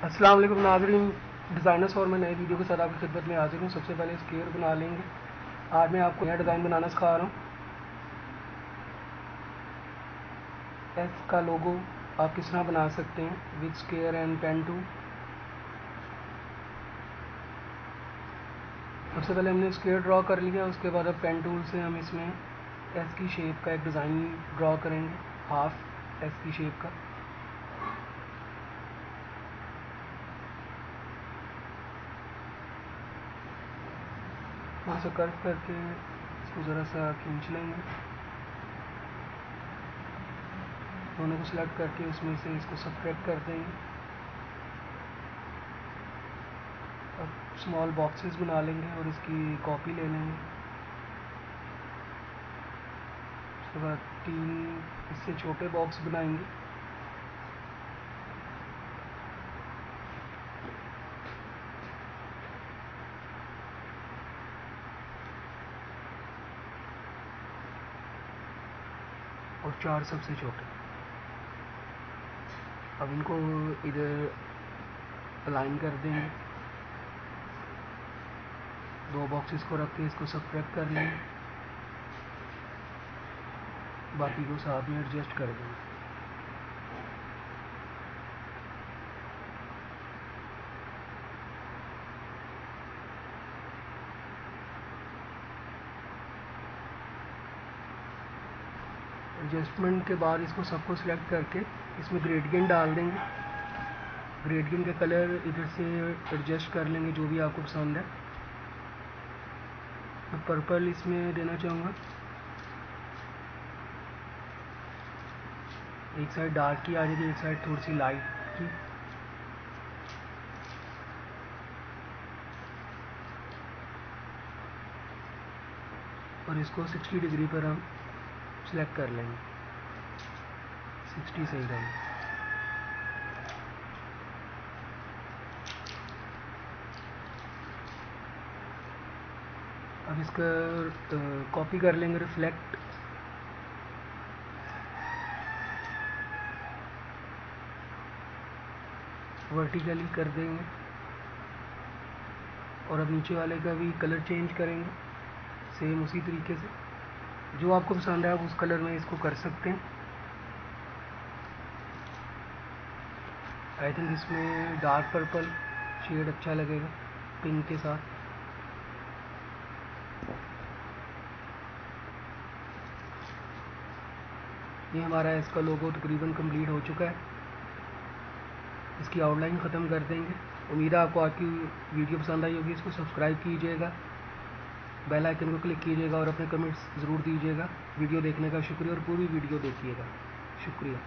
अस्सलाम वालेकुम नाज़रीन, डिज़ाइनर्स और मैं नई वीडियो के साथ आपकी खिदमत में हाजिर हूँ। सबसे पहले स्क्वायर बना लेंगे। आज मैं आपको नया डिज़ाइन बनाना सिखा रहा हूँ। एस का लोगो आप किस तरह बना सकते हैं with square and pen tool. सबसे पहले हमने स्क्वायर ड्रॉ कर लिया, उसके बाद अब पेन टूल से हम इसमें एस की शेप का एक डिज़ाइन ड्रॉ करेंगे, हाफ एस की शेप का। वहाँ से कर्व करके इसको ज़रा सा खींच लेंगे, दोनों को सिलेक्ट करके उसमें से इसको सब्ट्रैक्ट कर देंगे। अब स्मॉल बॉक्सेस बना लेंगे और इसकी कॉपी ले लेंगे। उसके बाद 3 इससे छोटे बॉक्स बनाएंगे। और 4 सबसे छोटे। अब इनको इधर अलाइन कर देंगे, 2 बॉक्सेस को रख के इसको सब्ट्रैक्ट कर लेंगे, बाकी को साथ में एडजस्ट कर देंगे। एडजस्टमेंट के बाद इसको सबको सिलेक्ट करके इसमें ग्रेडियंट डाल देंगे। ग्रेडियंट के कलर इधर से एडजस्ट कर लेंगे जो भी आपको पसंद है। मैं पर्पल इसमें देना चाहूँगा, एक साइड डार्क की आ जाएगी, एक साइड थोड़ी सी लाइट की। और इसको 60 डिग्री पर हम सिलेक्ट कर लेंगे, 60 सही रहेगा। अब इसका कॉपी कर लेंगे, रिफ्लेक्ट वर्टिकली कर देंगे। और अब नीचे वाले का भी कलर चेंज करेंगे सेम उसी तरीके से, जो आपको पसंद है आप उस कलर में इसको कर सकते हैं। आई थिंक इसमें डार्क पर्पल शेड अच्छा लगेगा पिंक के साथ। ये हमारा इसका लोगो तकरीबन कंप्लीट हो चुका है। इसकी आउटलाइन ख़त्म कर देंगे। उम्मीद है आपको आज की वीडियो पसंद आई होगी। इसको सब्सक्राइब कीजिएगा, बेल आइकन को क्लिक कीजिएगा और अपने कमेंट्स ज़रूर दीजिएगा। वीडियो देखने का शुक्रिया और पूरी वीडियो देखिएगा। शुक्रिया।